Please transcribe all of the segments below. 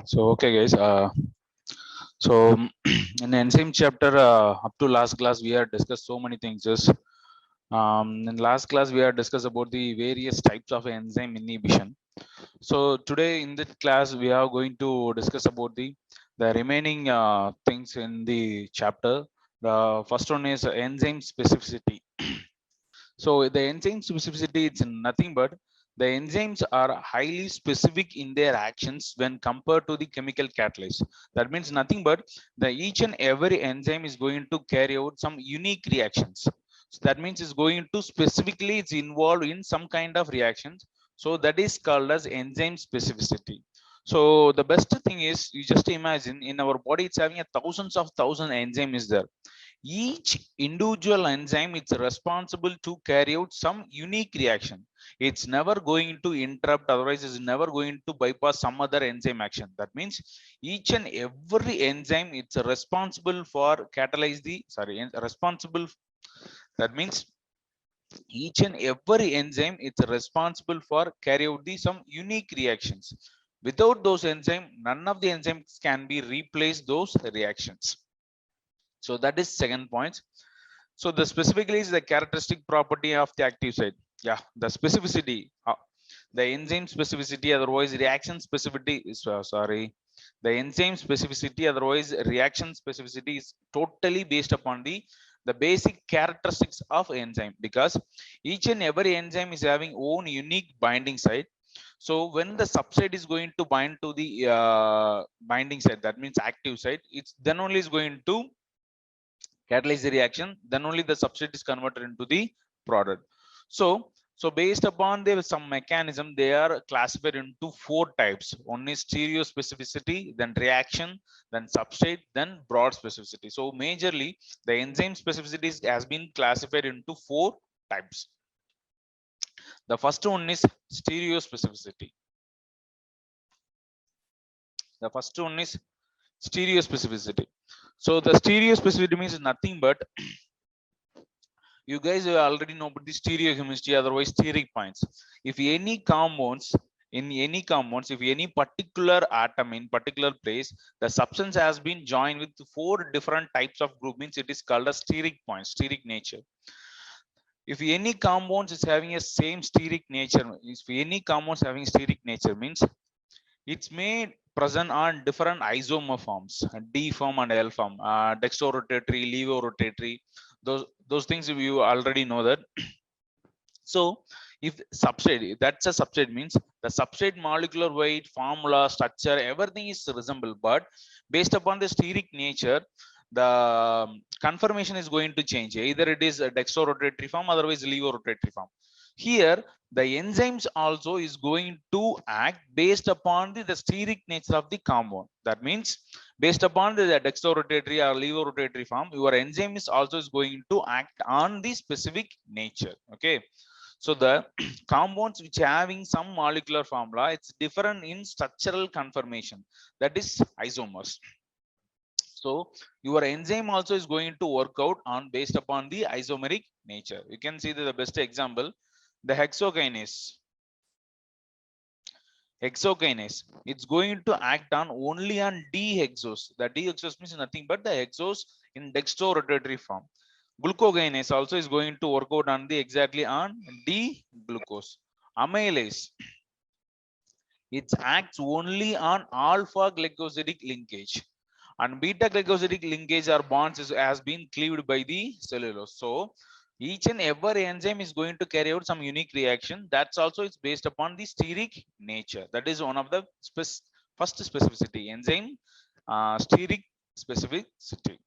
So okay guys, so in the enzyme chapter, up to last class we had discussed so many things. Just in last class we had discussed about the various types of enzyme inhibition. So today in this class we are going to discuss about the remaining things in the chapter. The first one is enzyme specificity. So the enzyme specificity, it's nothing but the enzymes are highly specific in their actions when compared to the chemical catalyst. That means nothing but the each and every enzyme is going to carry out some unique reactions. So that means it's going to specifically it's involved in some kind of reactions. So that is called as enzyme specificity. So the best thing is you just imagine in our body it's having a thousands of thousand enzyme is there. Each individual enzyme is responsible to carry out some unique reaction. It's never going to interrupt, otherwise it's never going to bypass some other enzyme action. That means each and every enzyme it's responsible for catalyze the responsible. That means each and every enzyme is responsible for carry out the some unique reactions. Without those enzymes, none of the enzymes can be replaced those reactions. So that is second point. So the specifically is the characteristic property of the active site. Yeah, the specificity, the enzyme specificity, otherwise reaction specificity is the enzyme specificity, otherwise reaction specificity is totally based upon the basic characteristics of enzyme, because each and every enzyme is having own unique binding site. So when the substrate is going to bind to the binding site, that means active site, it's then only is going to catalyze the reaction, then only the substrate is converted into the product. So based upon the some mechanism, they are classified into four types. One is stereo specificity, then reaction, then substrate, then broad specificity. So majorly the enzyme specificity has been classified into four types. The first one is stereo specificity. The first one is stereo specificity. So the stereo specificity means nothing but you guys already know about the stereochemistry, otherwise steric points. If any compounds, in any compounds, if any particular atom in particular place, the substance has been joined with four different types of group, means it is called a steric point, steric nature. If any compounds is having a same steric nature, if any compounds having steric nature means it's made present on different isomer forms, D form and L form, dextrorotatory, levorotatory, those things you already know that. So if substrate, that's a substrate means the substrate molecular weight, formula, structure, everything is resemble, but based upon the steric nature, the conformation is going to change. Either it is a dextrorotatory form, otherwise levorotatory form. Here the enzymes also is going to act based upon the steric nature of the compound. That means based upon the dextrorotatory or levorotatory form, your enzyme is also is going to act on the specific nature. Okay, so the compounds which having some molecular formula, it's different in structural conformation, that is isomers. So your enzyme also is going to work out on based upon the isomeric nature. You can see the best example, the hexokinase. Hexokinase, it's going to act on only on D-hexose. The D-hexose means nothing but the hexose in dextrorotatory form. Glucokinase also is going to work out on the exactly on D-glucose. Amylase, it acts only on alpha glycosidic linkage, and beta glycosidic linkage or bonds has been cleaved by the cellulose. So each and every enzyme is going to carry out some unique reaction. That's also is based upon the steric nature. That is one of the first specificity, enzyme steric specificity.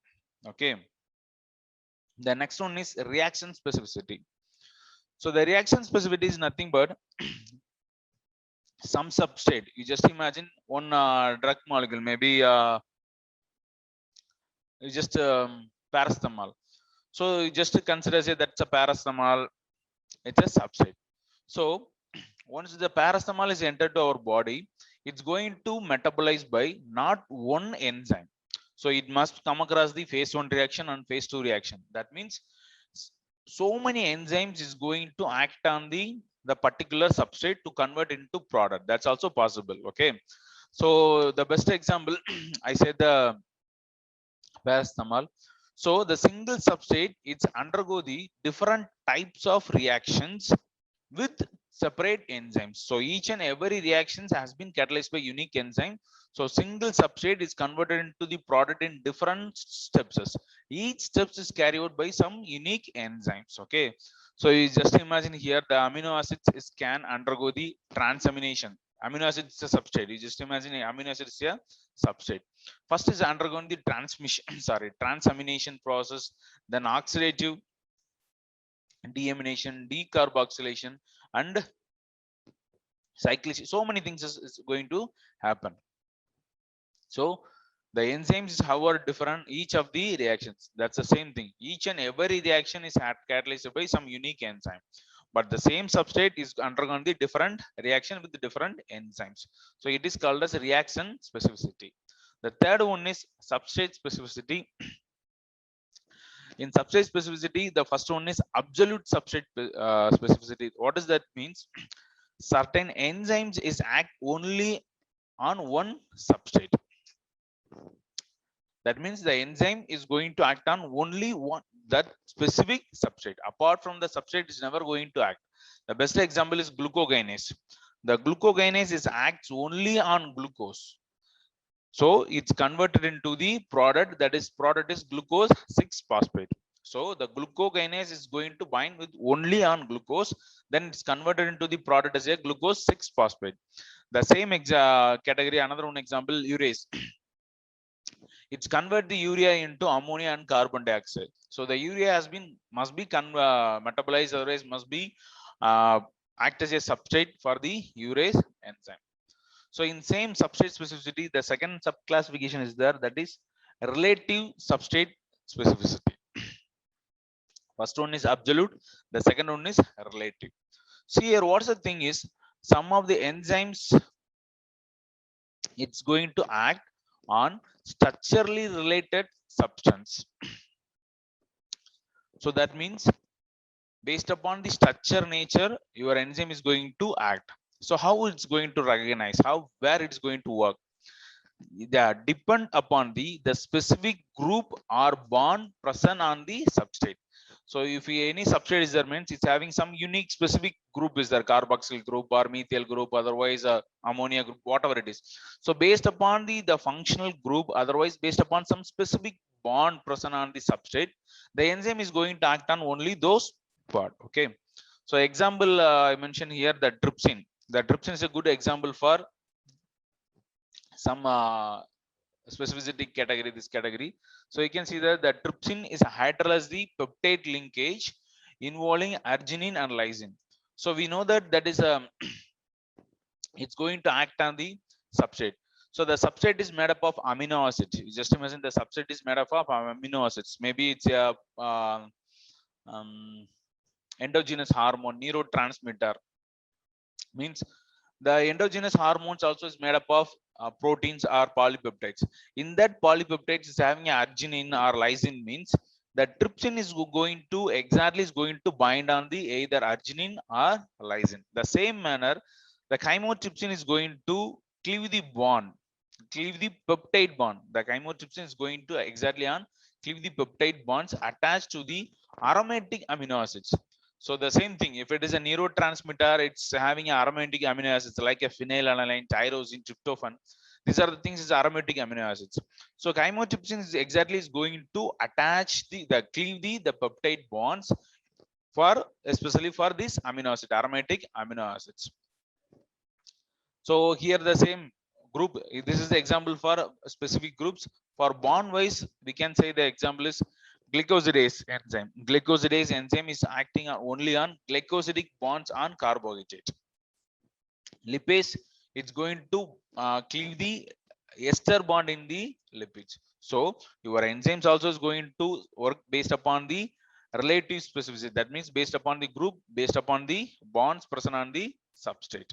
Okay, the next one is reaction specificity. So the reaction specificity is nothing but some substrate. You just imagine one drug molecule, maybe just paracetamol. So you just consider say that's a paracetamol, it's a substrate. So once the paracetamol is entered to our body, it's going to metabolize by not one enzyme. So it must come across the phase 1 reaction and phase 2 reaction. That means so many enzymes is going to act on the particular substrate to convert into product. That's also possible. Okay, So the best example, I said the paracetamol. So the single substrate it's undergo the different types of reactions with separate enzymes. So each and every reactions has been catalyzed by unique enzyme. So single substrate is converted into the product in different steps. Each steps is carried out by some unique enzymes. Okay. So you just imagine here the amino acids is can undergo the transamination. Amino acid is a substrate. You just imagine amino acid is a substrate. First is undergone the transmission, sorry, transamination process, then oxidative deamination, decarboxylation, and cyclism. So many things is going to happen. So the enzymes is however different each of the reactions. That's the same thing. Each and every reaction is catalyzed by some unique enzyme, but the same substrate is undergone the different reaction with the different enzymes. So it is called as reaction specificity. The third one is substrate specificity. In substrate specificity, the first one is absolute substrate specificity. What does that means? Certain enzymes is act only on one substrate. That means the enzyme is going to act on only one that specific substrate. Apart from the substrate, is never going to act. The best example is glucokinase. The glucokinase is acts only on glucose. So it's converted into the product, that is product is glucose 6-phosphate. So the glucokinase is going to bind with only on glucose, then it's converted into the product as a glucose 6-phosphate. The same category, another one example, urease. It's convert the urea into ammonia and carbon dioxide. So the urea must be metabolized, otherwise must be act as a substrate for the urease enzyme. So in same substrate specificity, the second subclassification is there, that is relative substrate specificity. First one is absolute, the second one is relative. See here, what's the thing is, some of the enzymes, it's going to act on structurally related substance. So that means based upon the structure nature, your enzyme is going to act. So how it's going to recognize, where it's going to work? Yeah, depend upon the specific group or bond present on the substrate. So if any substrate is there, means it's having some unique specific group is there, carboxyl group or methyl group, otherwise ammonia group, whatever it is. So based upon the functional group, otherwise based upon some specific bond present on the substrate, the enzyme is going to act on only those part. Okay. So example, I mentioned here that trypsin. The trypsin is a good example for some specificity category, this category. So you can see that the trypsin is a hydrolase the peptide linkage involving arginine and lysine. So we know that is a it's going to act on the substrate. So the substrate is made up of amino acids. You just imagine the substrate is made up of amino acids. Maybe it's a endogenous hormone, neurotransmitter. Means the endogenous hormones also is made up of proteins or polypeptides. In that polypeptides is having arginine or lysine, means the trypsin is going to bind on the either arginine or lysine. The same manner, the chymotrypsin is going to cleave the peptide bond. The chymotrypsin is going to exactly on cleave the peptide bonds attached to the aromatic amino acids. So the same thing, if it is a neurotransmitter, it's having aromatic amino acids like a phenylalanine, tyrosine, tryptophan. These are the things is aromatic amino acids. So chymotrypsin is exactly is going to attach the cleave the peptide bonds for especially for this amino acid, aromatic amino acids. So here the same group. This is the example for specific groups. For bond wise, we can say the example is glycosidase enzyme. Glycosidase enzyme is acting only on glycosidic bonds on carbohydrate. Lipase, it's going to cleave the ester bond in the lipids. So your enzymes also is going to work based upon the relative specificity. That means based upon the group, based upon the bonds present on the substrate.